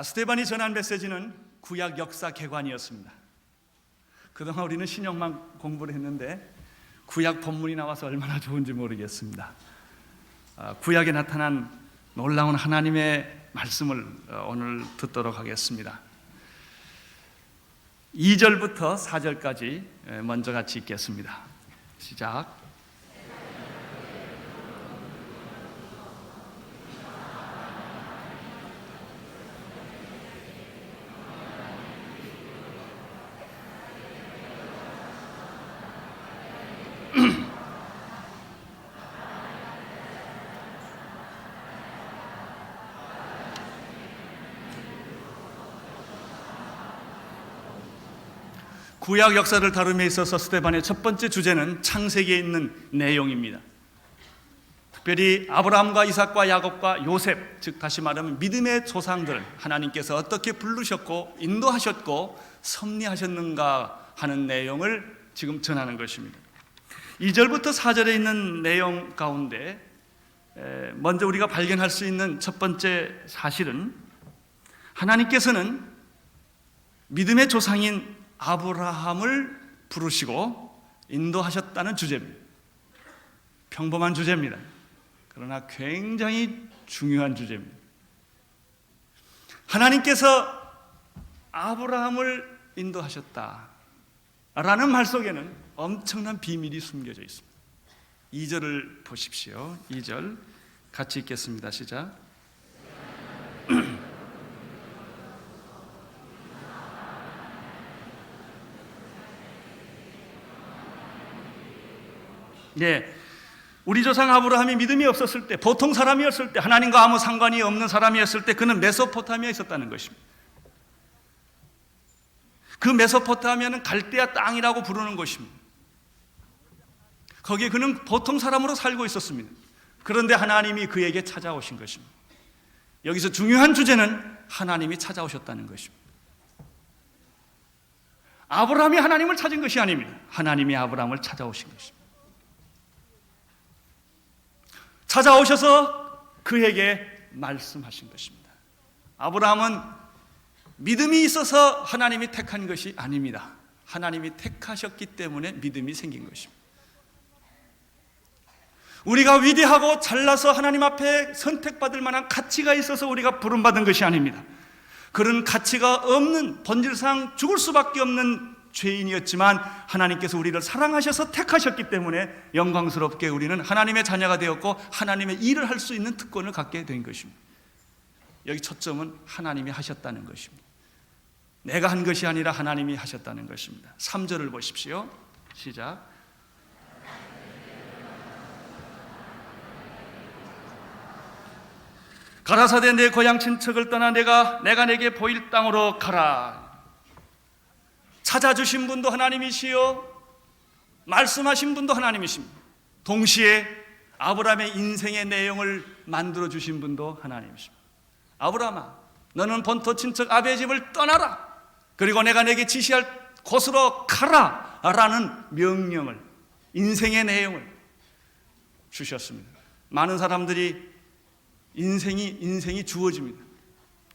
스데반이 전한 메시지는 구약 역사 개관이었습니다. 그동안 우리는 신약만 공부를 했는데 구약 본문이 나와서 얼마나 좋은지 모르겠습니다. 구약에 나타난 놀라운 하나님의 말씀을 오늘 듣도록 하겠습니다. 2절부터 4절까지 먼저 같이 읽겠습니다. 시작. 구약 역사를 다룸에 있어서 스데반의 첫 번째 주제는 창세기에 있는 내용입니다. 특별히 아브라함과 이삭과 야곱과 요셉, 즉 다시 말하면 믿음의 조상들, 하나님께서 어떻게 부르셨고 인도하셨고 섭리하셨는가 하는 내용을 지금 전하는 것입니다. 2절부터 4절에 있는 내용 가운데 먼저 우리가 발견할 수 있는 첫 번째 사실은 하나님께서는 믿음의 조상인 아브라함을 부르시고 인도하셨다는 주제입니다. 평범한 주제입니다. 그러나 굉장히 중요한 주제입니다. 하나님께서 아브라함을 인도하셨다라는 말 속에는 엄청난 비밀이 숨겨져 있습니다. 2절을 보십시오. 2절 같이 읽겠습니다. 시작. 우리 조상 아브라함이 믿음이 없었을 때, 보통 사람이었을 때, 하나님과 아무 상관이 없는 사람이었을 때 그는 메소포타미아에 있었다는 것입니다. 그 메소포타미아는 갈대아 땅이라고 부르는 것입니다. 거기에 그는 보통 사람으로 살고 있었습니다. 그런데 하나님이 그에게 찾아오신 것입니다. 여기서 중요한 주제는 하나님이 찾아오셨다는 것입니다. 아브라함이 하나님을 찾은 것이 아닙니다. 하나님이 아브라함을 찾아오신 것입니다. 찾아오셔서 그에게 말씀하신 것입니다. 아브라함은 믿음이 있어서 하나님이 택한 것이 아닙니다. 하나님이 택하셨기 때문에 믿음이 생긴 것입니다. 우리가 위대하고 잘나서 하나님 앞에 선택받을 만한 가치가 있어서 우리가 부름받은 것이 아닙니다. 그런 가치가 없는, 본질상 죽을 수밖에 없는 죄인이었지만 하나님께서 우리를 사랑하셔서 택하셨기 때문에 영광스럽게 우리는 하나님의 자녀가 되었고 하나님의 일을 할 수 있는 특권을 갖게 된 것입니다. 여기 초점은 하나님이 하셨다는 것입니다. 내가 한 것이 아니라 하나님이 하셨다는 것입니다. 3절을 보십시오. 시작. 가라사대 내 고향 친척을 떠나 내가 내게 보일 땅으로 가라. 찾아주신 분도 하나님이시요 말씀하신 분도 하나님이십니다. 동시에 아브라함의 인생의 내용을 만들어주신 분도 하나님이십니다. 아브라함아, 너는 본토 친척 아베의 집을 떠나라. 그리고 내가 내게 지시할 곳으로 가라 라는 명령을, 인생의 내용을 주셨습니다. 많은 사람들이 인생이 주어집니다.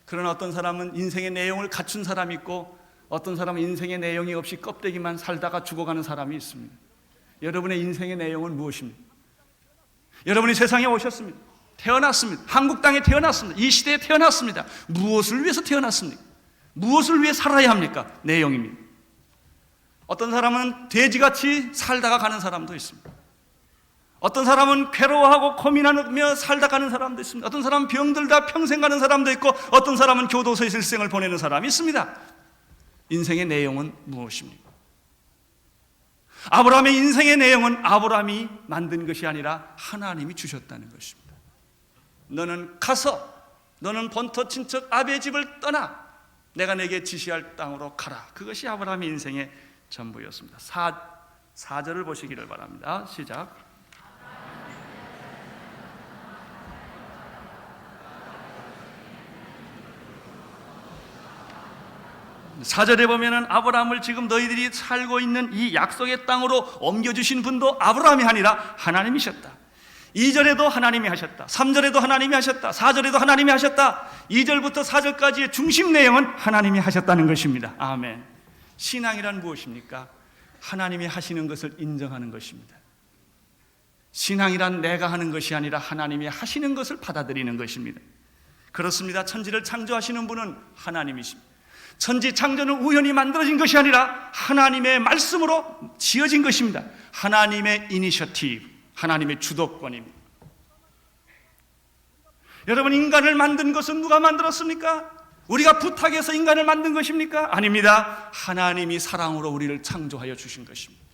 그러나 어떤 사람은 인생의 내용을 갖춘 사람이 있고 어떤 사람은 인생의 내용이 없이 껍데기만 살다가 죽어가는 사람이 있습니다. 여러분의 인생의 내용은 무엇입니까? 여러분이 세상에 오셨습니다. 태어났습니다. 한국 땅에 태어났습니다. 이 시대에 태어났습니다. 무엇을 위해서 태어났습니까? 무엇을 위해 살아야 합니까? 내용입니다. 어떤 사람은 돼지같이 살다가 가는 사람도 있습니다. 어떤 사람은 괴로워하고 고민하며 살다 가는 사람도 있습니다. 어떤 사람은 병들다 평생 가는 사람도 있고 어떤 사람은 교도소에서 일생을 보내는 사람이 있습니다. 인생의 내용은 무엇입니까? 아브라함의 인생의 내용은 아브라함이 만든 것이 아니라 하나님이 주셨다는 것입니다. 너는 가서 너는 본토 친척 아베의 집을 떠나 내가 내게 지시할 땅으로 가라. 그것이 아브라함의 인생의 전부였습니다. 4절을 보시기를 바랍니다. 시작. 4절에 보면은 아브라함을 지금 너희들이 살고 있는 이 약속의 땅으로 옮겨주신 분도 아브라함이 아니라 하나님이셨다. 2절에도 하나님이 하셨다. 3절에도 하나님이 하셨다. 4절에도 하나님이 하셨다. 2절부터 4절까지의 중심 내용은 하나님이 하셨다는 것입니다. 아멘. 신앙이란 무엇입니까? 하나님이 하시는 것을 인정하는 것입니다. 신앙이란 내가 하는 것이 아니라 하나님이 하시는 것을 받아들이는 것입니다. 그렇습니다. 천지를 창조하시는 분은 하나님이십니다. 천지 창조는 우연히 만들어진 것이 아니라 하나님의 말씀으로 지어진 것입니다. 하나님의 이니셔티브, 하나님의 주도권입니다. 여러분, 인간을 만든 것은 누가 만들었습니까? 우리가 부탁해서 인간을 만든 것입니까? 아닙니다. 하나님이 사랑으로 우리를 창조하여 주신 것입니다.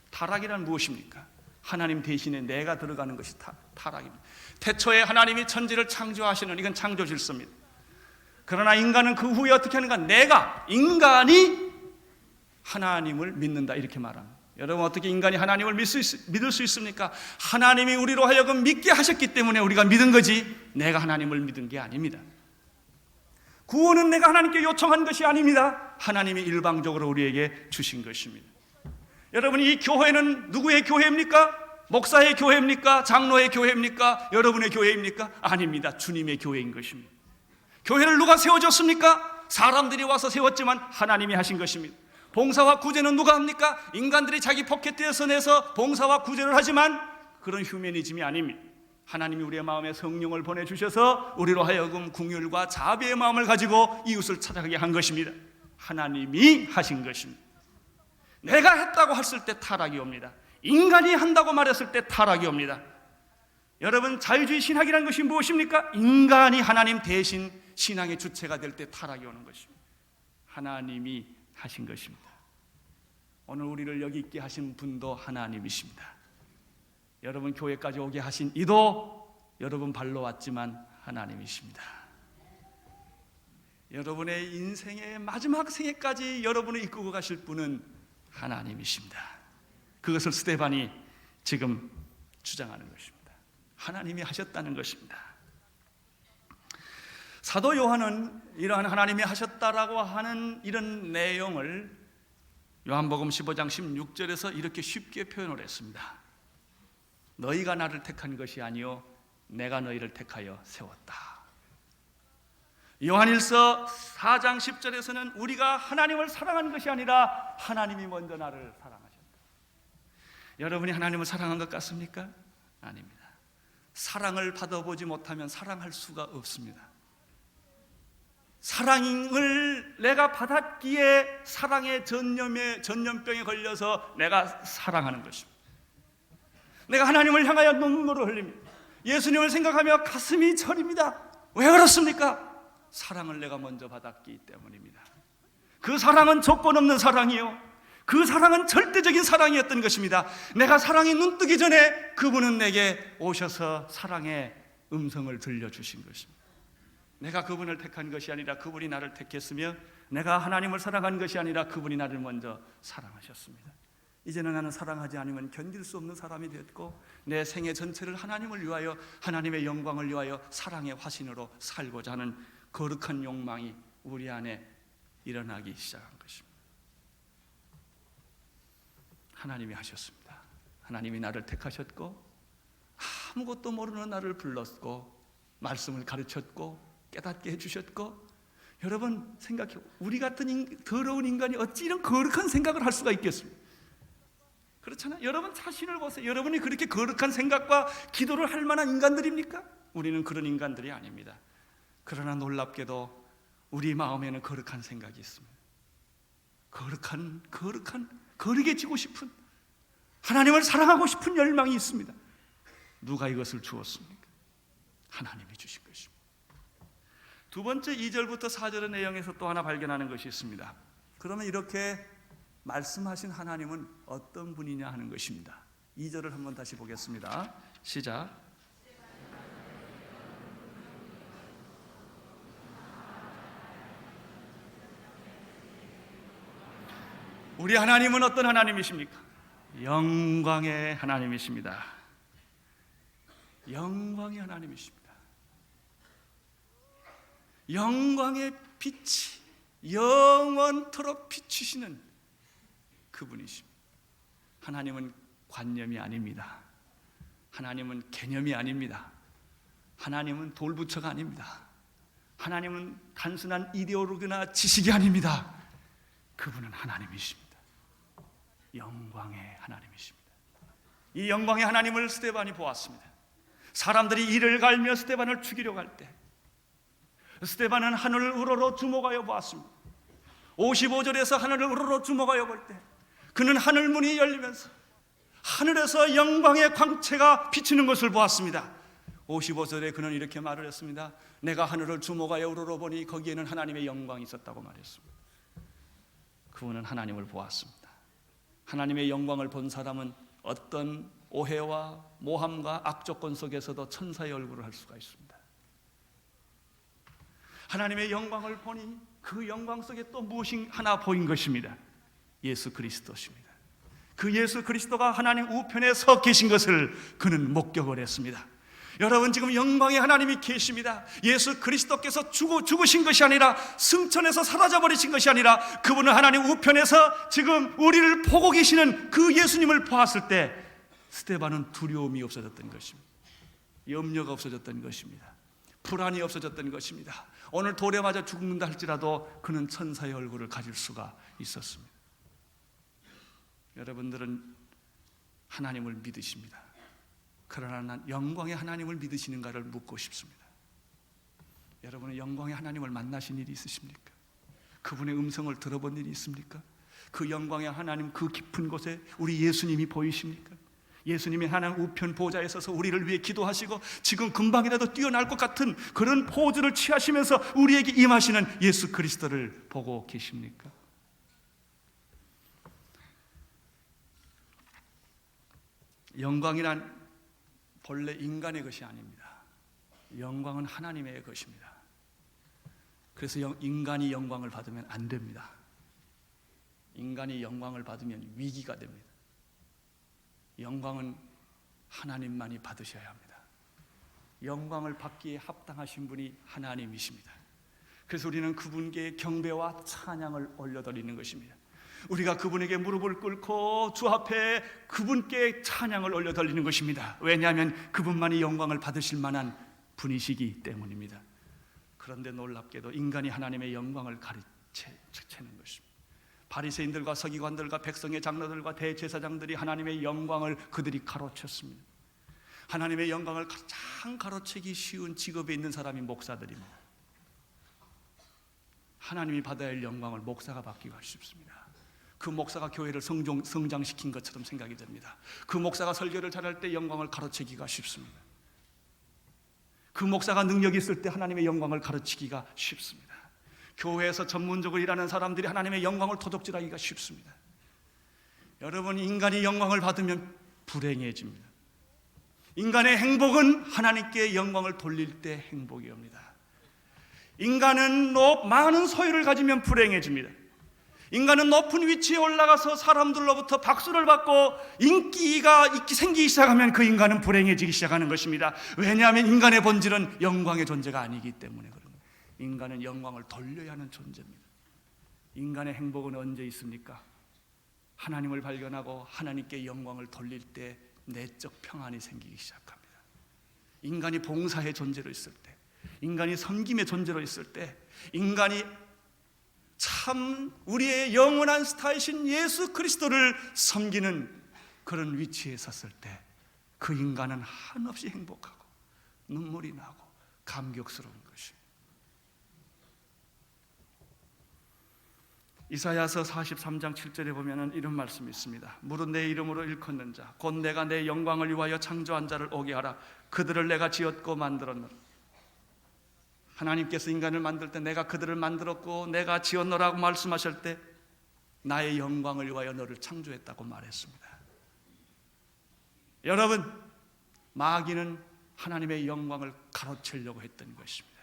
타락이란 무엇입니까? 하나님 대신에 내가 들어가는 것이 타락입니다. 태초에 하나님이 천지를 창조하시는, 이건 창조 질서입니다. 그러나 인간은 그 후에 어떻게 하는가? 인간이 하나님을 믿는다, 이렇게 말합니다. 여러분, 어떻게 인간이 하나님을 믿을 수 있습니까? 하나님이 우리로 하여금 믿게 하셨기 때문에 우리가 믿은 거지, 내가 하나님을 믿은 게 아닙니다. 구원은 내가 하나님께 요청한 것이 아닙니다. 하나님이 일방적으로 우리에게 주신 것입니다. 여러분, 이 교회는 누구의 교회입니까? 목사의 교회입니까? 장로의 교회입니까? 여러분의 교회입니까? 아닙니다. 주님의 교회인 것입니다. 교회를 누가 세워줬습니까? 사람들이 와서 세웠지만 하나님이 하신 것입니다. 봉사와 구제는 누가 합니까? 인간들이 자기 포켓에서 내서 봉사와 구제를 하지만 그런 휴머니즘이 아닙니다. 하나님이 우리의 마음에 성령을 보내주셔서 우리로 하여금 긍휼과 자비의 마음을 가지고 이웃을 찾아가게 한 것입니다. 하나님이 하신 것입니다. 내가 했다고 했을 때 타락이 옵니다. 인간이 한다고 말했을 때 타락이 옵니다. 여러분, 자유주의 신학이라는 것이 무엇입니까? 인간이 하나님 대신 신앙의 주체가 될 때 타락이 오는 것입니다. 하나님이 하신 것입니다. 오늘 우리를 여기 있게 하신 분도 하나님이십니다. 여러분 교회까지 오게 하신 이도 여러분 발로 왔지만 하나님이십니다. 여러분의 인생의 마지막 생애까지 여러분을 이끌고 가실 분은 하나님이십니다. 그것을 스데반이 지금 주장하는 것입니다. 하나님이 하셨다는 것입니다. 사도 요한은 이러한 하나님이 하셨다라고 하는 이런 내용을 요한복음 15장 16절에서 이렇게 쉽게 표현을 했습니다. 너희가 나를 택한 것이 아니요 내가 너희를 택하여 세웠다. 요한일서 4장 10절에서는 우리가 하나님을 사랑한 것이 아니라 하나님이 먼저 나를 사랑하셨다. 여러분이 하나님을 사랑한 것 같습니까? 아닙니다. 사랑을 받아보지 못하면 사랑할 수가 없습니다. 사랑을 내가 받았기에 사랑의 전염병에 걸려서 내가 사랑하는 것입니다. 내가 하나님을 향하여 눈물을 흘립니다. 예수님을 생각하며 가슴이 저립니다. 왜 그렇습니까? 사랑을 내가 먼저 받았기 때문입니다. 그 사랑은 조건 없는 사랑이요, 그 사랑은 절대적인 사랑이었던 것입니다. 내가 사랑이 눈뜨기 전에 그분은 내게 오셔서 사랑의 음성을 들려주신 것입니다. 내가 그분을 택한 것이 아니라 그분이 나를 택했으며 내가 하나님을 사랑한 것이 아니라 그분이 나를 먼저 사랑하셨습니다. 이제는 나는 사랑하지 않으면 견딜 수 없는 사람이 되었고 내 생애 전체를 하나님을 위하여 하나님의 영광을 위하여 사랑의 화신으로 살고자 하는 거룩한 욕망이 우리 안에 일어나기 시작한 것입니다. 하나님이 하셨습니다. 하나님이 나를 택하셨고 아무것도 모르는 나를 불렀고 말씀을 가르쳤고 깨닫게 해주셨고, 여러분 생각해요. 우리 같은 더러운 인간이 어찌 이런 거룩한 생각을 할 수가 있겠습니까? 그렇잖아요. 여러분 자신을 보세요. 여러분이 그렇게 거룩한 생각과 기도를 할 만한 인간들입니까? 우리는 그런 인간들이 아닙니다. 그러나 놀랍게도 우리 마음에는 거룩한 생각이 있습니다. 거룩해지고 싶은, 하나님을 사랑하고 싶은 열망이 있습니다. 누가 이것을 주었습니까? 하나님이 주신 것입니다. 두 번째 2절부터 4절의 내용에서 또 하나 발견하는 것이 있습니다. 그러면 이렇게 말씀하신 하나님은 어떤 분이냐 하는 것입니다. 2절을 한번 다시 보겠습니다. 시작. 우리 하나님은 어떤 하나님이십니까? 영광의 하나님이십니다. 영광의 하나님이십니다. 영광의 빛이 영원토록 비추시는 그분이십니다. 하나님은 관념이 아닙니다. 하나님은 개념이 아닙니다. 하나님은 돌부처가 아닙니다. 하나님은 단순한 이데올로기나 지식이 아닙니다. 그분은 하나님이십니다. 영광의 하나님이십니다. 이 영광의 하나님을 스데반이 보았습니다. 사람들이 이를 갈며 스데반을 죽이려고 할 때 스데반은 하늘을 우러러 주목하여 보았습니다. 55절에서 하늘을 우러러 주목하여 볼 때 그는 하늘 문이 열리면서 하늘에서 영광의 광채가 비치는 것을 보았습니다. 55절에 그는 이렇게 말을 했습니다. 내가 하늘을 주목하여 우러러 보니 거기에는 하나님의 영광이 있었다고 말했습니다. 그분은 하나님을 보았습니다. 하나님의 영광을 본 사람은 어떤 오해와 모함과 악조건 속에서도 천사의 얼굴을 할 수가 있습니다. 하나님의 영광을 보니 그 영광 속에 또 무엇이 하나 보인 것입니다. 예수 그리스도십니다. 그 예수 그리스도가 하나님 우편에 서 계신 것을 그는 목격을 했습니다. 여러분, 지금 영광의 하나님이 계십니다. 예수 그리스도께서 죽으신 것이 아니라 승천해서 사라져버리신 것이 아니라 그분은 하나님 우편에서 지금 우리를 보고 계시는 그 예수님을 보았을 때 스데반은 두려움이 없어졌던 것입니다. 염려가 없어졌던 것입니다. 불안이 없어졌던 것입니다. 오늘 돌에 맞아 죽는다 할지라도 그는 천사의 얼굴을 가질 수가 있었습니다. 여러분들은 하나님을 믿으십니다. 그러나 영광의 하나님을 믿으시는가를 묻고 싶습니다. 여러분은 영광의 하나님을 만나신 일이 있으십니까? 그분의 음성을 들어본 일이 있습니까? 그 영광의 하나님 그 깊은 곳에 우리 예수님이 보이십니까? 예수님이 하나님 우편 보좌에 서서 우리를 위해 기도하시고 지금 금방이라도 뛰어날 것 같은 그런 포즈를 취하시면서 우리에게 임하시는 예수 그리스도를 보고 계십니까? 영광이란 본래 인간의 것이 아닙니다. 영광은 하나님의 것입니다. 그래서 인간이 영광을 받으면 안 됩니다. 인간이 영광을 받으면 위기가 됩니다. 영광은 하나님만이 받으셔야 합니다. 영광을 받기에 합당하신 분이 하나님이십니다. 그래서 우리는 그분께 경배와 찬양을 올려드리는 것입니다. 우리가 그분에게 무릎을 꿇고 주 앞에 그분께 찬양을 올려드리는 것입니다. 왜냐하면 그분만이 영광을 받으실 만한 분이시기 때문입니다. 그런데 놀랍게도 인간이 하나님의 영광을 가르치는 것입니다. 바리새인들과 서기관들과 백성의 장로들과 대제사장들이 하나님의 영광을 그들이 가로쳤습니다. 하나님의 영광을 가장 가로채기 쉬운 직업에 있는 사람이 목사들입니다. 하나님이 받아야 할 영광을 목사가 받기가 쉽습니다. 그 목사가 교회를 성장시킨 것처럼 생각이 됩니다. 그 목사가 설교를 잘할 때 영광을 가로채기가 쉽습니다. 그 목사가 능력이 있을 때 하나님의 영광을 가르치기가 쉽습니다. 교회에서 전문적으로 일하는 사람들이 하나님의 영광을 도둑질하기가 쉽습니다. 여러분, 인간이 영광을 받으면 불행해집니다. 인간의 행복은 하나님께 영광을 돌릴 때 행복이 옵니다. 인간은 많은 소유를 가지면 불행해집니다. 인간은 높은 위치에 올라가서 사람들로부터 박수를 받고 인기가 생기기 시작하면 그 인간은 불행해지기 시작하는 것입니다. 왜냐하면 인간의 본질은 영광의 존재가 아니기 때문에 그런 거예요. 인간은 영광을 돌려야 하는 존재입니다. 인간의 행복은 언제 있습니까? 하나님을 발견하고 하나님께 영광을 돌릴 때 내적 평안이 생기기 시작합니다. 인간이 봉사의 존재로 있을 때, 인간이 섬김의 존재로 있을 때, 인간이 참 우리의 영원한 스타이신 예수 그리스도를 섬기는 그런 위치에 섰을 때 그 인간은 한없이 행복하고 눈물이 나고 감격스러운 것입니다. 이사야서 43장 7절에 보면 이런 말씀이 있습니다. 무릇 내 이름으로 일컫는 자 곧 내가 내 영광을 위하여 창조한 자를 오게 하라. 그들을 내가 지었고 만들었노라. 하나님께서 인간을 만들 때 내가 그들을 만들었고 내가 지었노라고 말씀하실 때 나의 영광을 위하여 너를 창조했다고 말했습니다. 여러분, 마귀는 하나님의 영광을 가로채려고 했던 것입니다.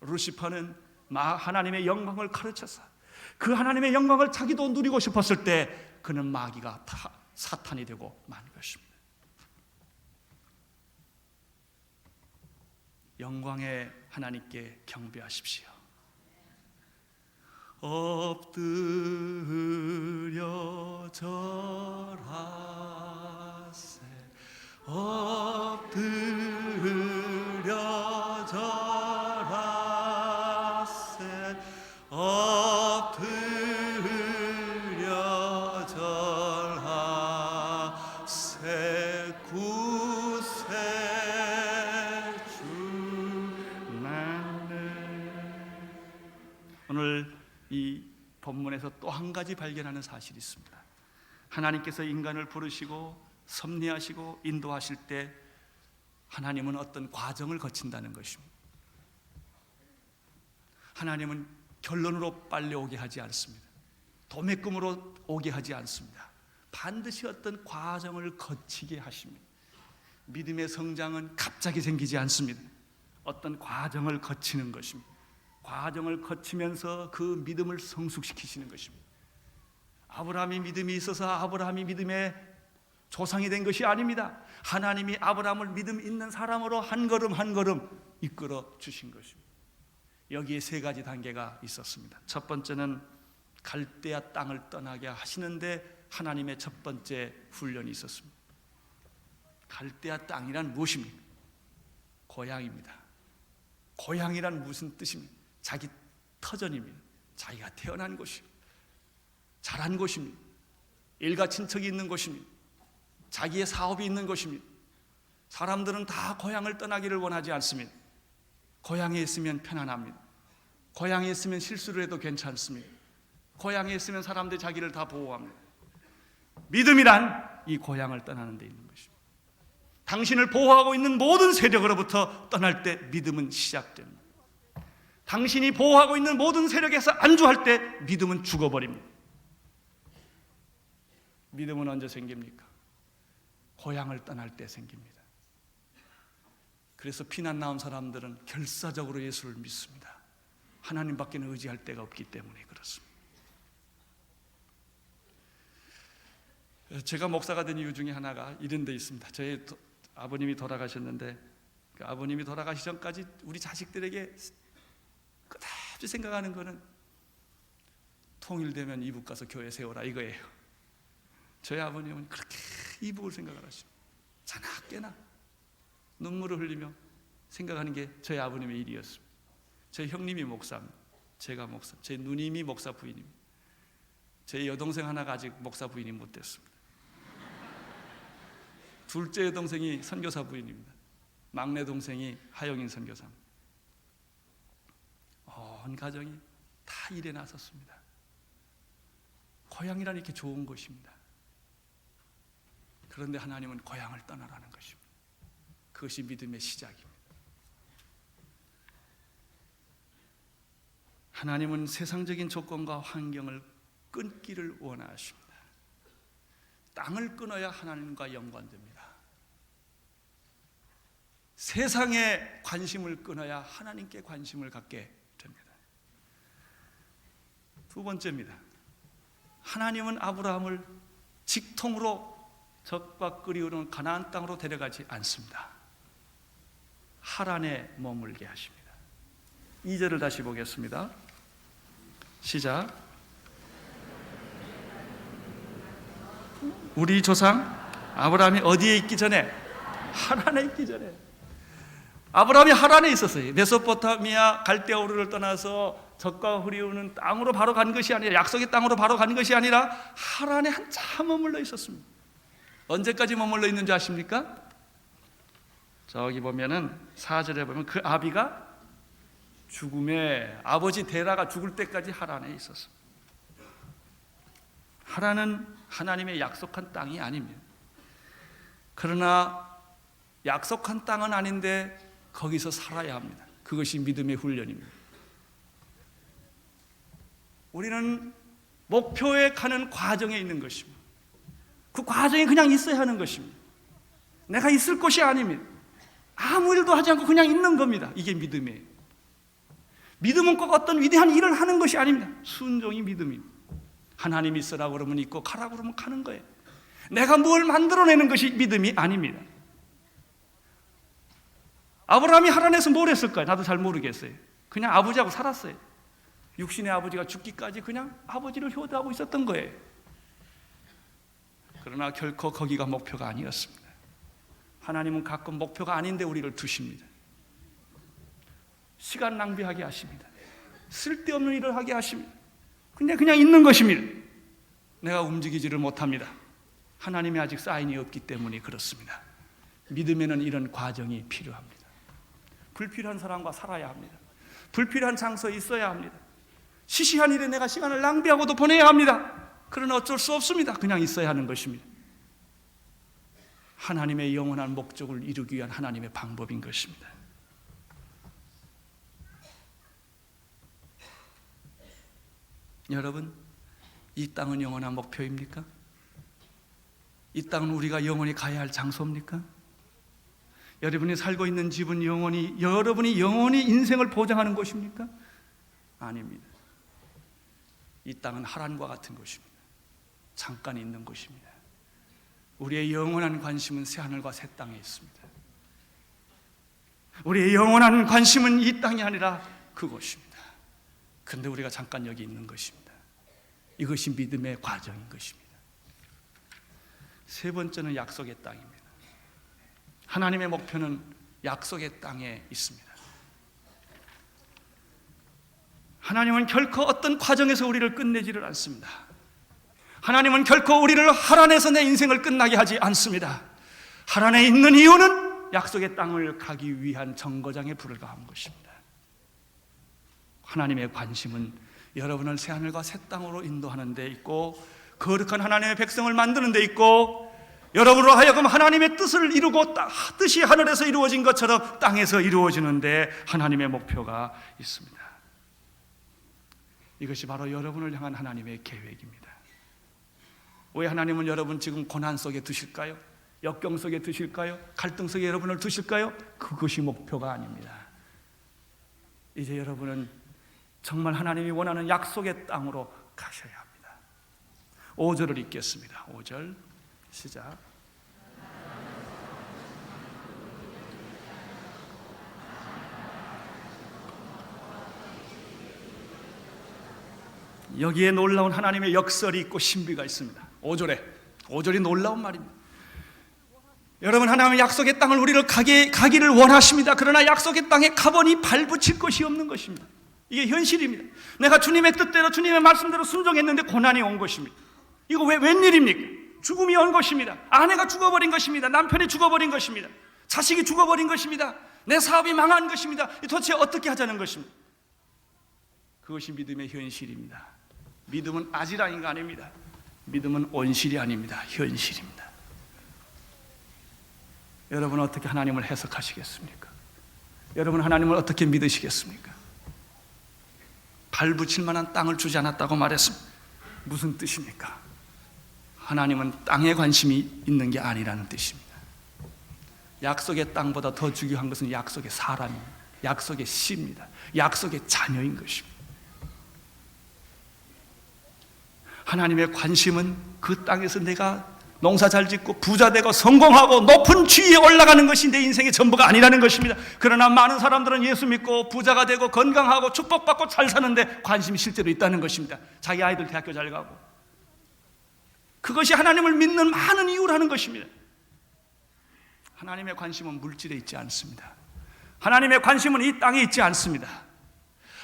루시퍼는 하나님의 영광을 가르쳐서 그 하나님의 영광을 자기도 누리고 싶었을 때 그는 마귀가 사탄이 되고 만 것입니다. 영광의 하나님께 경배하십시오. 엎드려 절하세 엎드려 절하세 엎드려 절하세 구세주 나는. 오늘 이 본문에서 또 한 가지 발견하는 사실이 있습니다. 하나님께서 인간을 부르시고 섭리하시고 인도하실 때 하나님은 어떤 과정을 거친다는 것입니다. 하나님은 결론으로 빨리 오게 하지 않습니다. 도매금으로 오게 하지 않습니다. 반드시 어떤 과정을 거치게 하십니다. 믿음의 성장은 갑자기 생기지 않습니다. 어떤 과정을 거치는 것입니다. 과정을 거치면서 그 믿음을 성숙시키시는 것입니다. 아브라함이 믿음이 있어서 아브라함이 믿음의 조상이 된 것이 아닙니다. 하나님이 아브라함을 믿음 있는 사람으로 한 걸음 한 걸음 이끌어 주신 것입니다. 여기에 세 가지 단계가 있었습니다. 첫 번째는 갈대아 땅을 떠나게 하시는데 하나님의 첫 번째 훈련이 있었습니다. 갈대아 땅이란 무엇입니까? 고향입니다. 고향이란 무슨 뜻입니까? 자기 터전입니다. 자기가 태어난 곳입니다. 자란 곳입니다. 일가 친척이 있는 곳입니다. 자기의 사업이 있는 곳입니다. 사람들은 다 고향을 떠나기를 원하지 않습니다. 고향에 있으면 편안합니다. 고향에 있으면 실수를 해도 괜찮습니다. 고향에 있으면 사람들이 자기를 다 보호합니다. 믿음이란 이 고향을 떠나는 데 있는 것입니다. 당신을 보호하고 있는 모든 세력으로부터 떠날 때 믿음은 시작됩니다. 당신이 보호하고 있는 모든 세력에서 안주할 때 믿음은 죽어버립니다. 믿음은 언제 생깁니까? 고향을 떠날 때 생깁니다. 그래서 피난 나온 사람들은 결사적으로 예수를 믿습니다. 하나님밖에는 의지할 데가 없기 때문에 그렇습니다. 제가 목사가 된 이유 중에 하나가 이런 데 있습니다. 저희 아버님이 돌아가셨는데 그 아버님이 돌아가시 전까지 우리 자식들에게 끝없이 생각하는 거는 통일되면 이북 가서 교회 세워라 이거예요. 저희 아버님은 그렇게 이북을 생각을 하십니다. 자나깨나 눈물을 흘리며 생각하는 게 저희 아버님의 일이었습니다. 저희 형님이 목사입니다. 제가 목사, 제 누님이 목사 부인입니다. 제 여동생 하나가 아직 목사 부인이 못 됐습니다. 둘째 여동생이 선교사 부인입니다. 막내 동생이 하영인 선교사입니다. 온 가정이 다 일에 나섰습니다. 고향이란 이렇게 좋은 것입니다. 그런데 하나님은 고향을 떠나라는 것입니다. 그것이 믿음의 시작입니다. 하나님은 세상적인 조건과 환경을 끊기를 원하십니다. 땅을 끊어야 하나님과 연관됩니다. 세상에 관심을 끊어야 하나님께 관심을 갖게 됩니다. 두 번째입니다. 하나님은 아브라함을 직통으로 적과 끓이 흐르는 가나안 땅으로 데려가지 않습니다. 하란에 머물게 하십니다. 2절을 다시 보겠습니다. 시작. 우리 조상 아브라함이 어디에 있기 전에? 하란에 있기 전에. 아브라함이 하란에 있었어요. 메소포타미아 갈대아우르를 떠나서 적과 흐리우는 땅으로 바로 간 것이 아니라, 약속의 땅으로 바로 간 것이 아니라 하란에 한참 머물러 있었습니다. 언제까지 머물러 있는지 아십니까? 저기 보면은 4절에 보면 그 아비가 죽음에, 아버지 데라가 죽을 때까지 하란에 있었습니다. 하란은 하나님의 약속한 땅이 아닙니다. 그러나 약속한 땅은 아닌데 거기서 살아야 합니다. 그것이 믿음의 훈련입니다. 우리는 목표에 가는 과정에 있는 것입니다. 그 과정에 그냥 있어야 하는 것입니다. 내가 있을 것이 아닙니다. 아무 일도 하지 않고 그냥 있는 겁니다. 이게 믿음이에요. 믿음은 꼭 어떤 위대한 일을 하는 것이 아닙니다. 순종이 믿음입니다. 하나님이 있으라고 그러면 있고 가라고 그러면 가는 거예요. 내가 뭘 만들어내는 것이 믿음이 아닙니다. 아브라함이 하란에서 뭘 했을까요? 나도 잘 모르겠어요. 그냥 아버지하고 살았어요. 육신의 아버지가 죽기까지 그냥 아버지를 효도하고 있었던 거예요. 그러나 결코 거기가 목표가 아니었습니다. 하나님은 가끔 목표가 아닌데 우리를 두십니다. 시간 낭비하게 하십니다. 쓸데없는 일을 하게 하십니다. 그냥 있는 것입니다. 내가 움직이지를 못합니다. 하나님이 아직 사인이 없기 때문에 그렇습니다. 믿음에는 이런 과정이 필요합니다. 불필요한 사람과 살아야 합니다. 불필요한 장소에 있어야 합니다. 시시한 일에 내가 시간을 낭비하고도 보내야 합니다. 그러나 어쩔 수 없습니다. 그냥 있어야 하는 것입니다. 하나님의 영원한 목적을 이루기 위한 하나님의 방법인 것입니다. 여러분, 이 땅은 영원한 목표입니까? 이 땅은 우리가 영원히 가야 할 장소입니까? 여러분이 살고 있는 집은 여러분이 영원히 인생을 보장하는 곳입니까? 아닙니다. 이 땅은 하란과 같은 곳입니다. 잠깐 있는 곳입니다. 우리의 영원한 관심은 새하늘과 새 땅에 있습니다. 우리의 영원한 관심은 이 땅이 아니라 그곳입니다. 그런데 우리가 잠깐 여기 있는 것입니다. 이것이 믿음의 과정인 것입니다. 세 번째는 약속의 땅입니다. 하나님의 목표는 약속의 땅에 있습니다. 하나님은 결코 어떤 과정에서 우리를 끝내지를 않습니다. 하나님은 결코 우리를 하란에서 내 인생을 끝나게 하지 않습니다. 하란에 있는 이유는 약속의 땅을 가기 위한 정거장에 불과한 것입니다. 하나님의 관심은 여러분을 새하늘과 새 땅으로 인도하는 데 있고, 거룩한 하나님의 백성을 만드는 데 있고, 여러분으로 하여금 하나님의 뜻을 이루고 뜻이 하늘에서 이루어진 것처럼 땅에서 이루어지는데 하나님의 목표가 있습니다. 이것이 바로 여러분을 향한 하나님의 계획입니다. 왜 하나님은 여러분 지금 고난 속에 두실까요? 역경 속에 두실까요? 갈등 속에 여러분을 두실까요? 그것이 목표가 아닙니다. 이제 여러분은 정말 하나님이 원하는 약속의 땅으로 가셔야 합니다. 5절을 읽겠습니다. 5절 시작. 여기에 놀라운 하나님의 역설이 있고 신비가 있습니다. 5절이 놀라운 말입니다. 여러분, 하나님의 약속의 땅을 우리를 가기를 원하십니다. 그러나 약속의 땅에 가보니 발붙일 것이 없는 것입니다. 이게 현실입니다. 내가 주님의 뜻대로 주님의 말씀대로 순종했는데 고난이 온 것입니다. 이거 웬일입니까? 죽음이 온 것입니다. 아내가 죽어버린 것입니다. 남편이 죽어버린 것입니다. 자식이 죽어버린 것입니다. 내 사업이 망한 것입니다. 도대체 어떻게 하자는 것입니다. 그것이 믿음의 현실입니다. 믿음은 아지랑이가 아닙니다. 믿음은 온실이 아닙니다. 현실입니다. 여러분은 어떻게 하나님을 해석하시겠습니까? 여러분 하나님을 어떻게 믿으시겠습니까? 발붙일 만한 땅을 주지 않았다고 말했습니다. 무슨 뜻입니까? 하나님은 땅에 관심이 있는 게 아니라는 뜻입니다. 약속의 땅보다 더 중요한 것은 약속의 사람입니다. 약속의 씨입니다. 약속의 자녀인 것입니다. 하나님의 관심은 그 땅에서 내가 농사 잘 짓고 부자 되고 성공하고 높은 지위에 올라가는 것이 내 인생의 전부가 아니라는 것입니다. 그러나 많은 사람들은 예수 믿고 부자가 되고 건강하고 축복받고 잘 사는데 관심이 실제로 있다는 것입니다. 자기 아이들 대학교 잘 가고, 그것이 하나님을 믿는 많은 이유라는 것입니다. 하나님의 관심은 물질에 있지 않습니다. 하나님의 관심은 이 땅에 있지 않습니다.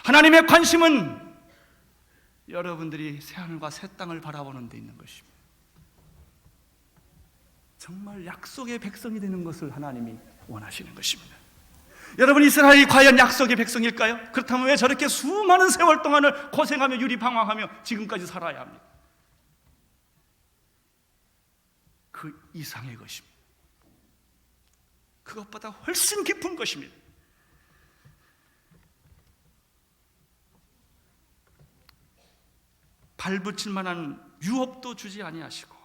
하나님의 관심은 여러분들이 새하늘과 새 땅을 바라보는 데 있는 것입니다. 정말 약속의 백성이 되는 것을 하나님이 원하시는 것입니다. 여러분, 이스라엘이 과연 약속의 백성일까요? 그렇다면 왜 저렇게 수많은 세월 동안을 고생하며 유리방황하며 지금까지 살아야 합니까? 그 이상의 것입니다. 그것보다 훨씬 깊은 것입니다. 발붙일 만한 유업도 주지 아니하시고,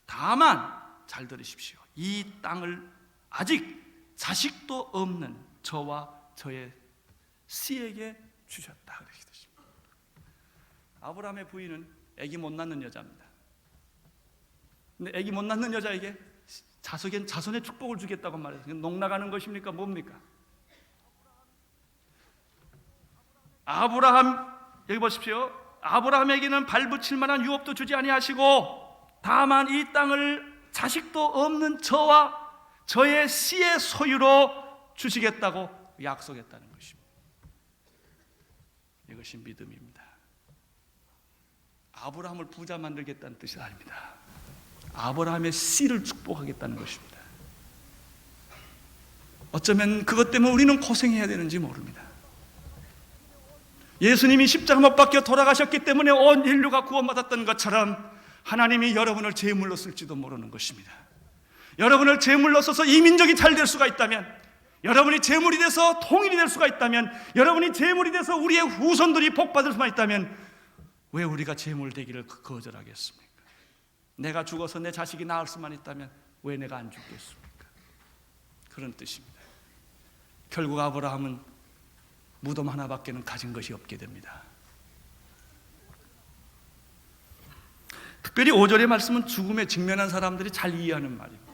다만 잘 들으십시오. 이 땅을 아직 자식도 없는 저와 저의 씨에게 주셨다 그러시듯입니다. 아브라함의 부인은 아기 못 낳는 여자입니다. 근데 아기 못 낳는 여자에게 자손의 축복을 주겠다고 말해서 농 나가는 것입니까? 뭡니까? 아브라함, 여기 보십시오. 아브라함에게는 발붙일 만한 유업도 주지 아니하시고, 다만 이 땅을 자식도 없는 저와 저의 씨의 소유로 주시겠다고 약속했다는 것입니다. 이것이 믿음입니다. 아브라함을 부자 만들겠다는 뜻이 아닙니다. 아브라함의 씨를 축복하겠다는 것입니다. 어쩌면 그것 때문에 우리는 고생해야 되는지 모릅니다. 예수님이 십자가 못 박혀 돌아가셨기 때문에 온 인류가 구원받았던 것처럼 하나님이 여러분을 제물로 쓸지도 모르는 것입니다. 여러분을 제물로 써서 이 민족이 잘 될 수가 있다면, 여러분이 제물이 돼서 통일이 될 수가 있다면, 여러분이 제물이 돼서 우리의 후손들이 복받을 수만 있다면 왜 우리가 제물 되기를 거절하겠습니까? 내가 죽어서 내 자식이 나을 수만 있다면 왜 내가 안 죽겠습니까? 그런 뜻입니다. 결국 아브라함은 무덤 하나밖에는 가진 것이 없게 됩니다. 특별히 5절의 말씀은 죽음에 직면한 사람들이 잘 이해하는 말입니다.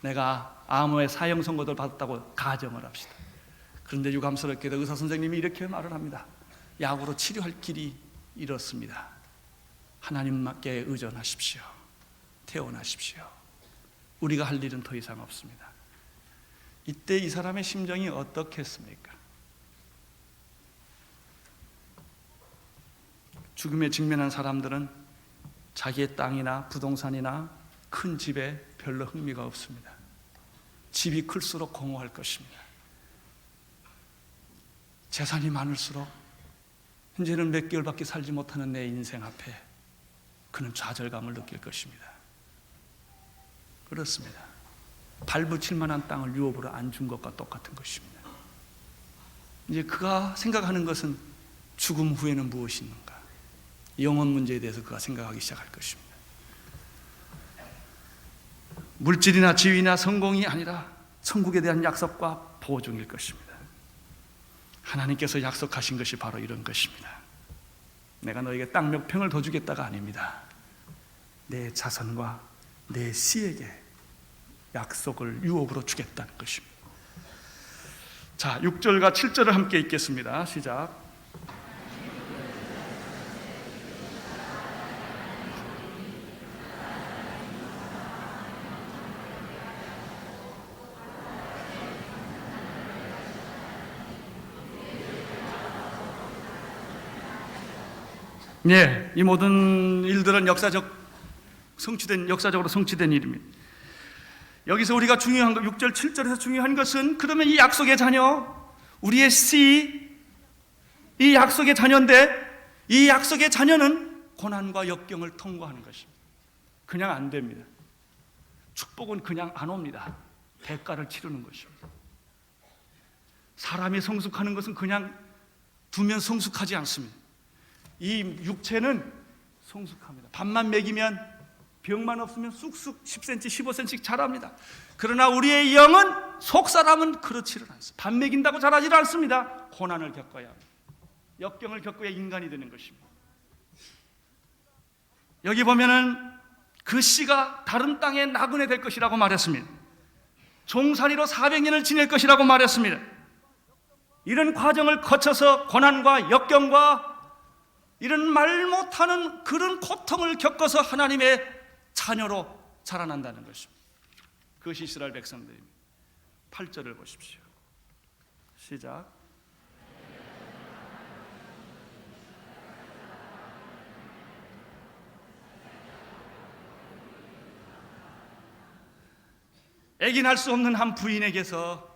내가 암호의 사형 선고를 받았다고 가정을 합시다. 그런데 유감스럽게도 의사 선생님이 이렇게 말을 합니다. 약으로 치료할 길이 이렇습니다. 하나님께 의존하십시오. 태어나십시오. 우리가 할 일은 더 이상 없습니다. 이때 이 사람의 심정이 어떻겠습니까? 죽음에 직면한 사람들은 자기의 땅이나 부동산이나 큰 집에 별로 흥미가 없습니다. 집이 클수록 공허할 것입니다. 재산이 많을수록 이제는 몇 개월밖에 살지 못하는 내 인생 앞에 그는 좌절감을 느낄 것입니다. 그렇습니다. 발붙일 만한 땅을 유업으로 안 준 것과 똑같은 것입니다. 이제 그가 생각하는 것은 죽음 후에는 무엇이 있는가? 영혼 문제에 대해서 그가 생각하기 시작할 것입니다. 물질이나 지위나 성공이 아니라 천국에 대한 약속과 보증일 것입니다. 하나님께서 약속하신 것이 바로 이런 것입니다. 내가 너에게 땅 몇 평을 더 주겠다가 아닙니다. 내 자손과 내 씨에게 약속을 유업으로 주겠다는 것입니다. 자, 6절과 7절을 함께 읽겠습니다. 시작. 이 모든 일들은 역사적으로 성취된 일입니다. 여기서 우리가 중요한 것, 6절, 7절에서 중요한 것은 그러면 이 약속의 자녀, 우리의 씨, 이 약속의 자녀인데 이 약속의 자녀는 고난과 역경을 통과하는 것입니다. 그냥 안 됩니다. 축복은 그냥 안 옵니다. 대가를 치르는 것입니다. 사람이 성숙하는 것은 그냥 두면 성숙하지 않습니다. 이 육체는 성숙합니다. 밥만 먹이면, 병만 없으면 쑥쑥 10cm, 15cm 자랍니다. 그러나 우리의 영은, 속사람은 그렇지를 않습니다. 밥 먹인다고 자라지를 않습니다. 고난을 겪어야 합니다. 역경을 겪어야 인간이 되는 것입니다. 여기 보면은 그 씨가 다른 땅에 나그네 될 것이라고 말했습니다. 종살이로 400년을 지낼 것이라고 말했습니다. 이런 과정을 거쳐서 고난과 역경과 이런 말 못하는 그런 고통을 겪어서 하나님의 자녀로 자라난다는 것입니다. 그것이 이스라엘 백성들입니다. 8절을 보십시오. 시작. 애긴할 수 없는 한 부인에게서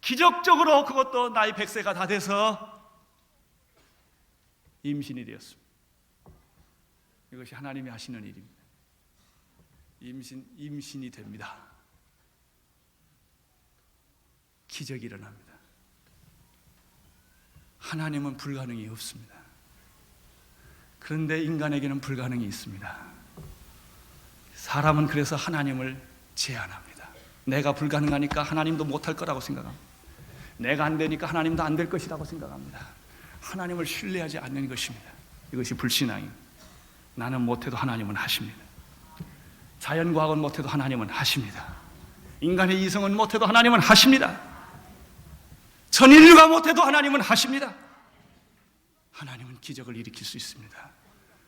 기적적으로, 그것도 나이 100세가 다 돼서 임신이 되었습니다. 이것이 하나님이 하시는 일입니다. 임신이 됩니다. 기적이 일어납니다. 하나님은 불가능이 없습니다. 그런데 인간에게는 불가능이 있습니다. 사람은 그래서 하나님을 제한합니다. 내가 불가능하니까 하나님도 못할 거라고 생각합니다. 내가 안 되니까 하나님도 안 될 것이라고 생각합니다. 하나님을 신뢰하지 않는 것입니다. 이것이 불신앙입니다. 나는 못해도 하나님은 하십니다. 자연과학은 못해도 하나님은 하십니다. 인간의 이성은 못해도 하나님은 하십니다. 전 인류가 못해도 하나님은 하십니다. 하나님은 기적을 일으킬 수 있습니다.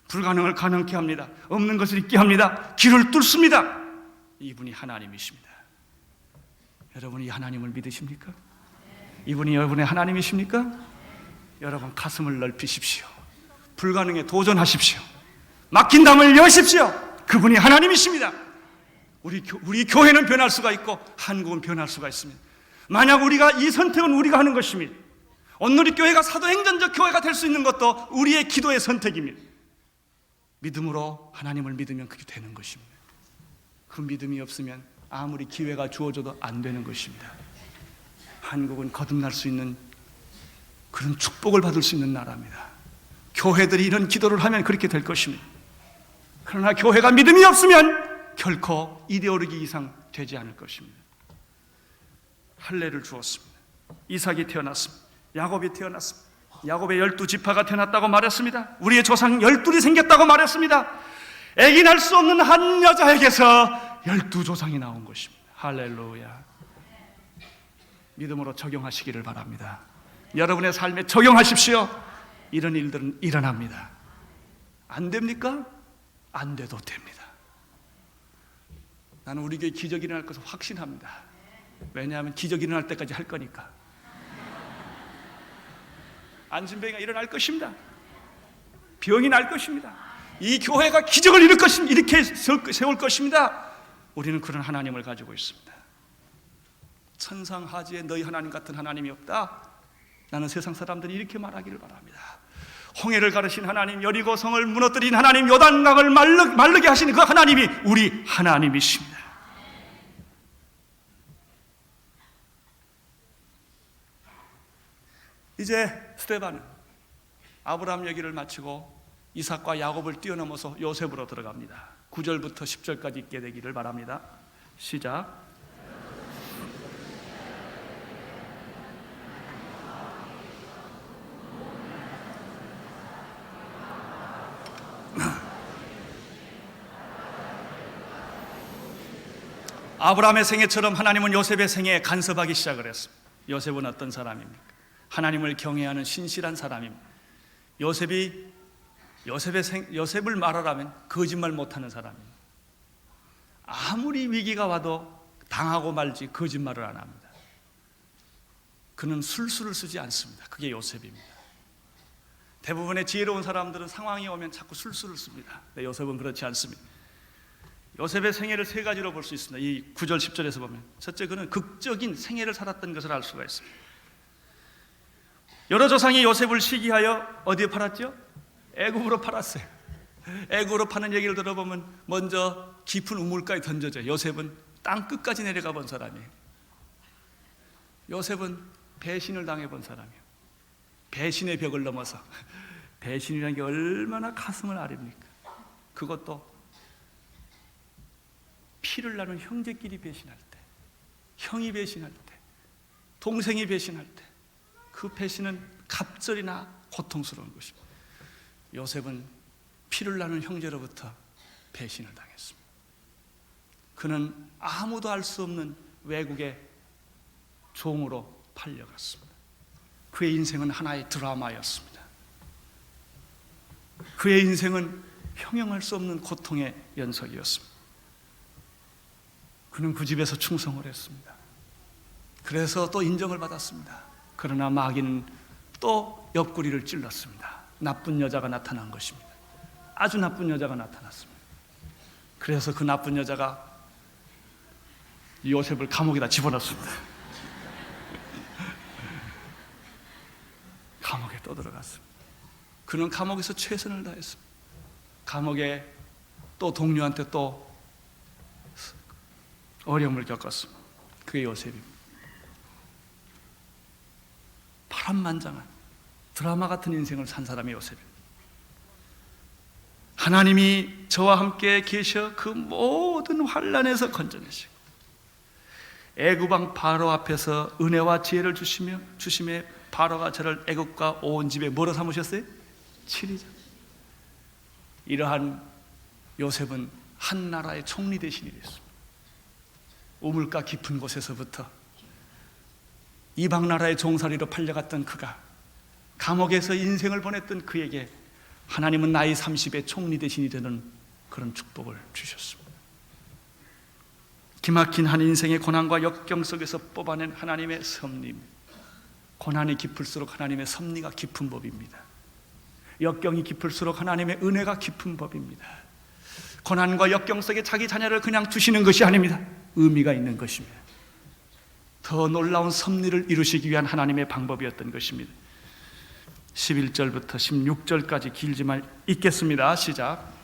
불가능을 가능케 합니다. 없는 것을 있게 합니다. 길을 뚫습니다. 이분이 하나님이십니다. 여러분이 하나님을 믿으십니까? 이분이 여러분의 하나님이십니까? 여러분 가슴을 넓히십시오. 불가능에 도전하십시오. 막힌 담을 여십시오. 그분이 하나님이십니다. 우리 교회는 변할 수가 있고 한국은 변할 수가 있습니다. 만약 이 선택은 우리가 하는 것입니다. 온누리 교회가 사도행전적 교회가 될 수 있는 것도 우리의 기도의 선택입니다. 믿음으로 하나님을 믿으면 그게 되는 것입니다. 그 믿음이 없으면 아무리 기회가 주어져도 안 되는 것입니다. 한국은 거듭날 수 있는 그런 축복을 받을 수 있는 나라입니다. 교회들이 이런 기도를 하면 그렇게 될 것입니다. 그러나 교회가 믿음이 없으면 결코 이데올로기 이상 되지 않을 것입니다. 할례를 주었습니다. 이삭이 태어났습니다. 야곱이 태어났습니다. 야곱의 12지파가 태어났다고 말했습니다. 우리의 조상 12이 생겼다고 말했습니다. 애기 날 수 없는 한 여자에게서 12조상이 나온 것입니다. 할렐루야. 믿음으로 적용하시기를 바랍니다. 여러분의 삶에 적용하십시오. 이런 일들은 일어납니다. 안 됩니까? 안 돼도 됩니다. 나는 우리 교회 기적이 일어날 것을 확신합니다. 왜냐하면 기적이 일어날 때까지 할 거니까. 안진병이가 일어날 것입니다. 병이 날 것입니다. 이 교회가 기적을 이룰 것입니다. 이렇게 세울 것입니다. 우리는 그런 하나님을 가지고 있습니다. 천상하지에 너희 하나님 같은 하나님이 없다. 나는 세상 사람들이 이렇게 말하기를 바랍니다. 홍해를 가르신 하나님, 여리고성을 무너뜨린 하나님, 요단강을 마르게 하신 그 하나님이 우리 하나님이십니다. 이제 스데반은 아브라함 얘기를 마치고 이삭과 야곱을 뛰어넘어서 요셉으로 들어갑니다. 9절부터 10절까지 있게 되기를 바랍니다. 시작. 아브라함의 생애처럼 하나님은 요셉의 생애에 간섭하기 시작을 했습니다. 요셉은 어떤 사람입니까? 하나님을 경외하는 신실한 사람입니다. 요셉을 말하라면 거짓말 못하는 사람입니다. 아무리 위기가 와도 당하고 말지 거짓말을 안 합니다. 그는 술수를 쓰지 않습니다. 그게 요셉입니다. 대부분의 지혜로운 사람들은 상황이 오면 자꾸 술수를 씁니다. 근데 요셉은 그렇지 않습니다. 요셉의 생애를 세 가지로 볼 수 있습니다. 이 9절 10절에서 보면 첫째, 그는 극적인 생애를 살았던 것을 알 수가 있습니다. 여러 조상이 요셉을 시기하여 어디에 팔았죠? 애굽으로 팔았어요. 애굽으로 파는 얘기를 들어보면 먼저 깊은 우물가에 던져져요. 요셉은 땅 끝까지 내려가 본 사람이에요. 요셉은 배신을 당해본 사람이에요. 배신의 벽을 넘어서. 배신이라는 게 얼마나 가슴을 아립니까? 그것도 피를 나눈 형제끼리 배신할 때, 형이 배신할 때, 동생이 배신할 때, 그 배신은 갑절이나 고통스러운 것입니다. 요셉은 피를 나눈 형제로부터 배신을 당했습니다. 그는 아무도 알 수 없는 외국의 종으로 팔려갔습니다. 그의 인생은 하나의 드라마였습니다. 그의 인생은 형용할 수 없는 고통의 연속이었습니다. 그는 그 집에서 충성을 했습니다. 그래서 또 인정을 받았습니다. 그러나 마귀는 또 옆구리를 찔렀습니다. 나쁜 여자가 나타난 것입니다. 아주 나쁜 여자가 나타났습니다. 그래서 그 나쁜 여자가 요셉을 감옥에다 집어넣습니다. 감옥에 또 들어갔습니다. 그는 감옥에서 최선을 다했습니다. 감옥에 또 동료한테 또 어려움을 겪었습니다. 그게 요셉입니다. 파란만장한 드라마 같은 인생을 산 사람이 요셉입니다. 하나님이 저와 함께 계셔 그 모든 환난에서 건져내시고 애굽왕 바로 앞에서 은혜와 지혜를 주심에 바로가 저를 애굽과 온 집에 뭐로 삼으셨어요? 친위자. 이러한 요셉은 한 나라의 총리 대신이 됐습니다. 우물가 깊은 곳에서부터 이방 나라의 종살이로 팔려갔던 그가 감옥에서 인생을 보냈던 그에게 하나님은 나이 30에 총리 대신이 되는 그런 축복을 주셨습니다. 기막힌 한 인생의 고난과 역경 속에서 뽑아낸 하나님의 섭리. 고난이 깊을수록 하나님의 섭리가 깊은 법입니다. 역경이 깊을수록 하나님의 은혜가 깊은 법입니다. 고난과 역경 속에 자기 자녀를 그냥 두시는 것이 아닙니다. 의미가 있는 것입니다. 더 놀라운 섭리를 이루시기 위한 하나님의 방법이었던 것입니다. 11절부터 16절까지 길지만 읽겠습니다. 시작.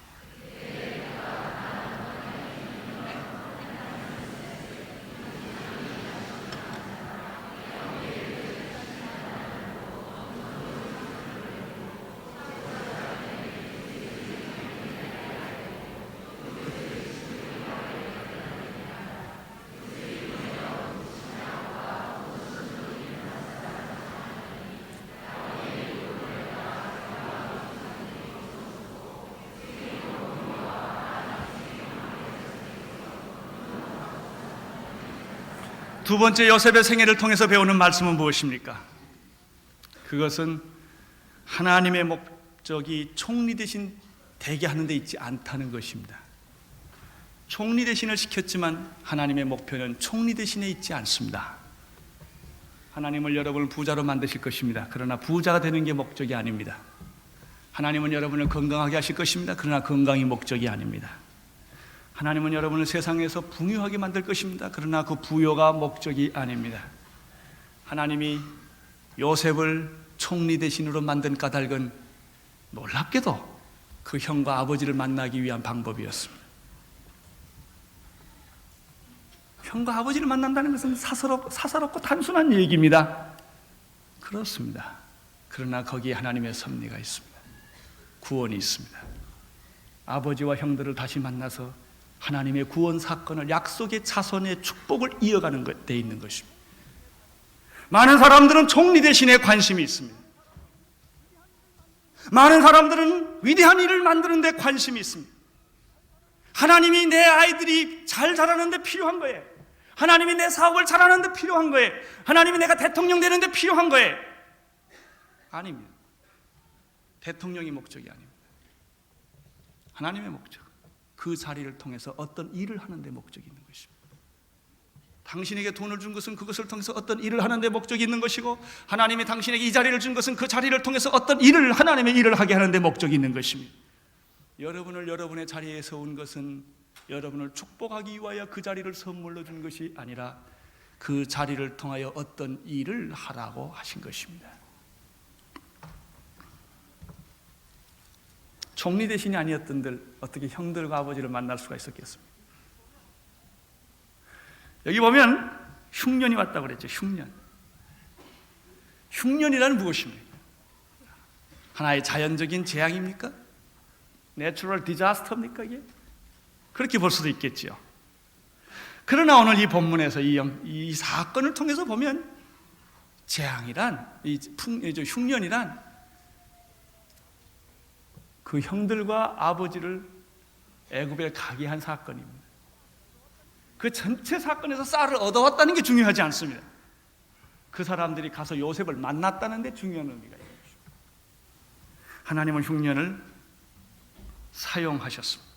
두 번째 요셉의 생애를 통해서 배우는 말씀은 무엇입니까? 그것은 하나님의 목적이 총리 대신 되게 하는 데 있지 않다는 것입니다. 총리 대신을 시켰지만 하나님의 목표는 총리 대신에 있지 않습니다. 하나님은 여러분을 부자로 만드실 것입니다. 그러나 부자가 되는 게 목적이 아닙니다. 하나님은 여러분을 건강하게 하실 것입니다. 그러나 건강이 목적이 아닙니다. 하나님은 여러분을 세상에서 풍요하게 만들 것입니다. 그러나 그 부요가 목적이 아닙니다. 하나님이 요셉을 총리 대신으로 만든 까닭은 놀랍게도 그 형과 아버지를 만나기 위한 방법이었습니다. 형과 아버지를 만난다는 것은 사사롭고 단순한 얘기입니다. 그렇습니다. 그러나 거기에 하나님의 섭리가 있습니다. 구원이 있습니다. 아버지와 형들을 다시 만나서 하나님의 구원 사건을, 약속의 자손의 축복을 이어가는 데 있는 것입니다. 많은 사람들은 총리 대신에 관심이 있습니다. 많은 사람들은 위대한 일을 만드는 데 관심이 있습니다. 하나님이 내 아이들이 잘 자라는 데 필요한 거예요. 하나님이 내 사업을 잘하는 데 필요한 거예요. 하나님이 내가 대통령 되는 데 필요한 거예요. 아닙니다. 대통령이 목적이 아닙니다. 하나님의 목적, 그 자리를 통해서 어떤 일을 하는 데 목적이 있는 것입니다. 당신에게 돈을 준 것은 그것을 통해서 어떤 일을 하는 데 목적이 있는 것이고, 하나님이 당신에게 이 자리를 준 것은 그 자리를 통해서 어떤 일을, 하나님의 일을 하게 하는 데 목적이 있는 것입니다. 여러분을 여러분의 자리에 세운 것은 여러분을 축복하기 위하여 그 자리를 선물로 준 것이 아니라 그 자리를 통하여 어떤 일을 하라고 하신 것입니다. 총리 대신이 아니었던들 어떻게 형들과 아버지를 만날 수가 있었겠습니까? 여기 보면 흉년이 왔다고 그랬죠. 흉년이란 무엇입니까? 하나의 자연적인 재앙입니까? 내추럴 디자스터입니까 이게? 그렇게 볼 수도 있겠죠. 그러나 오늘 이 본문에서 이 사건을 통해서 보면 재앙이란, 흉년이란 그 형들과 아버지를 애굽에 가게 한 사건입니다. 그 전체 사건에서 쌀을 얻어왔다는 게 중요하지 않습니다. 그 사람들이 가서 요셉을 만났다는 데 중요한 의미가 있습니다. 하나님은 흉년을 사용하셨습니다.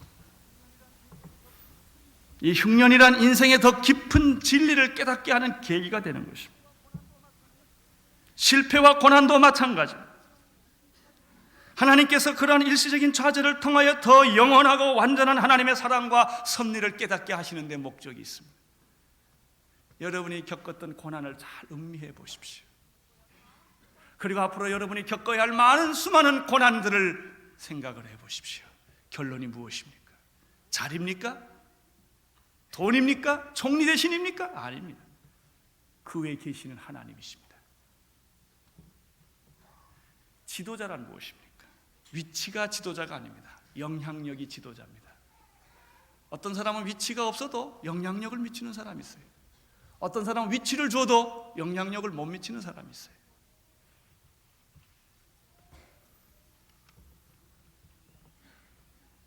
이 흉년이란 인생의 더 깊은 진리를 깨닫게 하는 계기가 되는 것입니다. 실패와 고난도 마찬가지입니다. 하나님께서 그러한 일시적인 좌절을 통하여 더 영원하고 완전한 하나님의 사랑과 섭리를 깨닫게 하시는 데 목적이 있습니다. 여러분이 겪었던 고난을 잘 음미해 보십시오. 그리고 앞으로 여러분이 겪어야 할 많은 수많은 고난들을 생각을 해 보십시오. 결론이 무엇입니까? 자리입니까? 돈입니까? 총리 대신입니까? 아닙니다. 그 외에 계시는 하나님이십니다. 지도자란 무엇입니까? 위치가 지도자가 아닙니다. 영향력이 지도자입니다. 어떤 사람은 위치가 없어도 영향력을 미치는 사람이 있어요. 어떤 사람은 위치를 줘도 영향력을 못 미치는 사람이 있어요.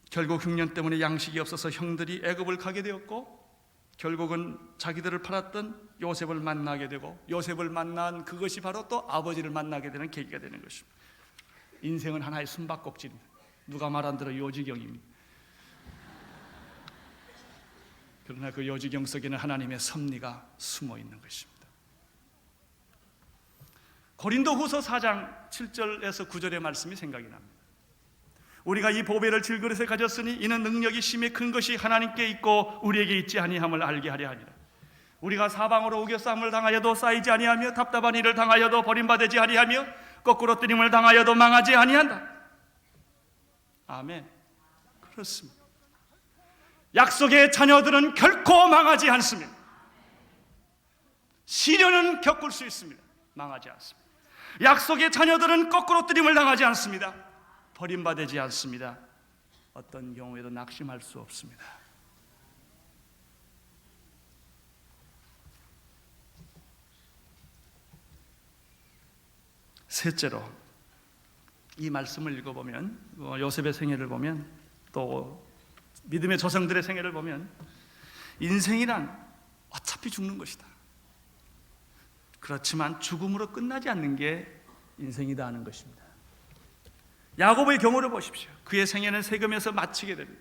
결국 흉년 때문에 양식이 없어서 형들이 애굽을 가게 되었고, 결국은 자기들을 팔았던 요셉을 만나게 되고, 요셉을 만난 그것이 바로 또 아버지를 만나게 되는 계기가 되는 것입니다. 인생은 하나의 숨바꼭질입니다. 누가 말 안 들어 요지경입니다. 그러나 그 여지경 속에는 하나님의 섭리가 숨어 있는 것입니다. 고린도후서 4장 7절에서 9절의 말씀이 생각이 납니다. 우리가 이 보배를 질그릇에 가졌으니 이는 능력이 심히 큰 것이 하나님께 있고 우리에게 있지 아니함을 알게 하려 하니라. 우리가 사방으로 우겨싸움을 당하여도 쌓이지 아니하며 답답한 일을 당하여도 버림받지 아니하며 거꾸로 뜨림을 당하여도 망하지 아니한다. 아멘. 그렇습니다. 약속의 자녀들은 결코 망하지 않습니다. 시련은 겪을 수 있습니다. 망하지 않습니다. 약속의 자녀들은 거꾸로 뜨림을 당하지 않습니다. 버림받지 않습니다. 어떤 경우에도 낙심할 수 없습니다. 셋째로, 이 말씀을 읽어보면, 요셉의 생애를 보면, 또 믿음의 조상들의 생애를 보면, 인생이란 어차피 죽는 것이다. 그렇지만 죽음으로 끝나지 않는 게 인생이다 하는 것입니다. 야곱의 경우를 보십시오. 그의 생애는 세금에서 마치게 됩니다.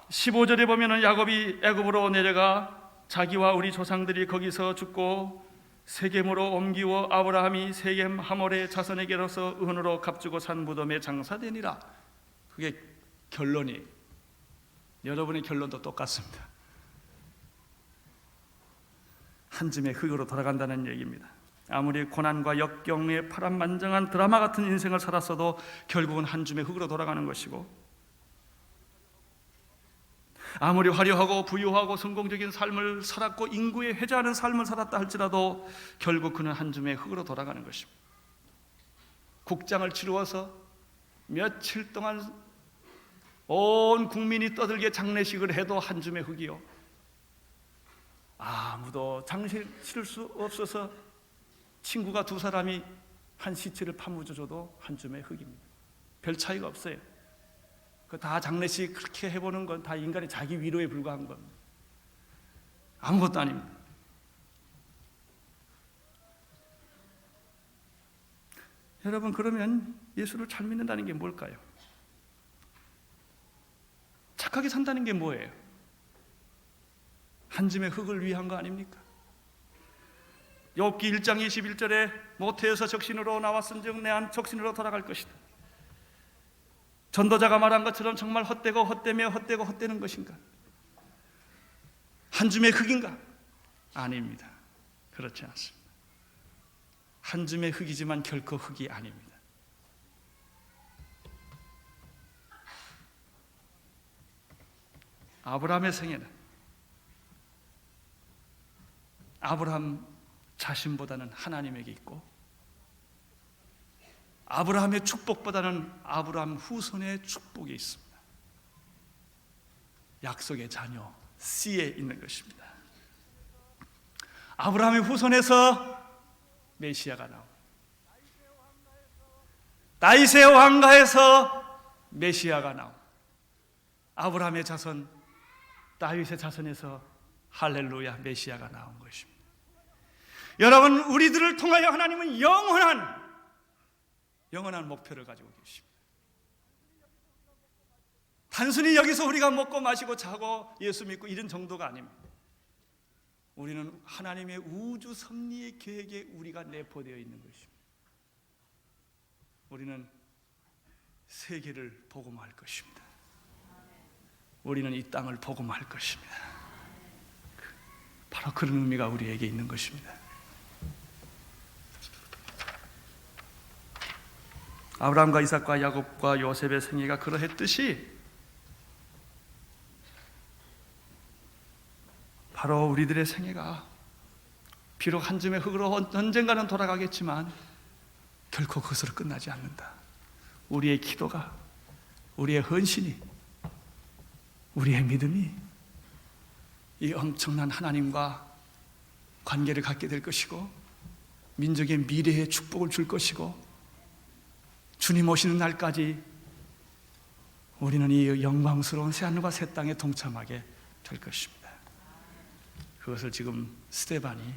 (15절에) 보면은 야곱이 애굽으로 내려가 자기와 우리 조상들이 거기서 죽고 세겜으로 옮기워 아브라함이 세겜 하몰의 자손에게로서 은으로 값주고 산 무덤에 장사되니라. 그게 결론이, 여러분의 결론도 똑같습니다. 한 줌의 흙으로 돌아간다는 얘기입니다. 아무리 고난과 역경에 파란만장한 드라마 같은 인생을 살았어도 결국은 한 줌의 흙으로 돌아가는 것이고, 아무리 화려하고 부유하고 성공적인 삶을 살았고 인구에 회자하는 삶을 살았다 할지라도 결국 그는 한 줌의 흙으로 돌아가는 것입니다. 국장을 치루어서 며칠 동안 온 국민이 떠들게 장례식을 해도 한 줌의 흙이요, 아무도 장례식 치를 수 없어서 친구가 두 사람이 한 시체를 파묻어줘도 한 줌의 흙입니다. 별 차이가 없어요. 그 다 장례식 그렇게 해보는 건 다 인간의 자기 위로에 불과한 겁니다. 아무것도 아닙니다. 여러분, 그러면 예수를 잘 믿는다는 게 뭘까요? 착하게 산다는 게 뭐예요? 한 줌의 흙을 위한 거 아닙니까? 욥기 1장 21절에 모태에서 적신으로 나왔은즉 내 안 적신으로 돌아갈 것이다. 전도자가 말한 것처럼 정말 헛되고 헛되며 헛되고 헛되는 것인가? 한 줌의 흙인가? 아닙니다. 그렇지 않습니다. 한 줌의 흙이지만 결코 흙이 아닙니다. 아브라함의 생애는 아브라함 자신보다는 하나님에게 있고, 아브라함의 축복보다는 아브라함 후손의 축복이 있습니다. 약속의 자녀 씨에 있는 것입니다. 아브라함의 후손에서 메시아가 나옵니다. 다윗의 왕가에서 메시아가 나옵니다. 아브라함의 자손 다윗의 자손에서 할렐루야 메시아가 나온 것입니다. 여러분, 우리들을 통하여 하나님은 영원한 목표를 가지고 계십니다. 단순히 여기서 우리가 먹고 마시고 자고 예수 믿고 이런 정도가 아닙니다. 우리는 하나님의 우주 섭리의 계획에 우리가 내포되어 있는 것입니다. 우리는 세계를 복음할 것입니다. 우리는 이 땅을 복음할 것입니다. 바로 그런 의미가 우리에게 있는 것입니다. 아브라함과 이삭과 야곱과 요셉의 생애가 그러했듯이 바로 우리들의 생애가 비록 한 줌의 흙으로 언젠가는 돌아가겠지만 결코 그것으로 끝나지 않는다. 우리의 기도가, 우리의 헌신이, 우리의 믿음이 이 엄청난 하나님과 관계를 갖게 될 것이고, 민족의 미래에 축복을 줄 것이고, 주님 오시는 날까지 우리는 이 영광스러운 새하늘과 새 땅에 동참하게 될 것입니다. 그것을 지금 스데반이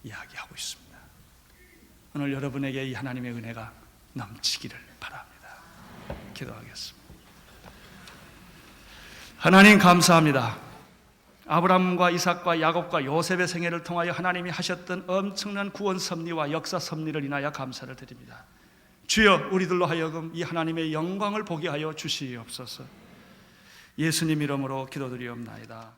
이야기하고 있습니다. 오늘 여러분에게 이 하나님의 은혜가 넘치기를 바랍니다. 기도하겠습니다. 하나님 감사합니다. 아브라함과 이삭과 야곱과 요셉의 생애를 통하여 하나님이 하셨던 엄청난 구원 섭리와 역사 섭리를 인하여 감사를 드립니다. 주여, 우리들로 하여금 이 하나님의 영광을 보게 하여 주시옵소서. 예수님 이름으로 기도드리옵나이다.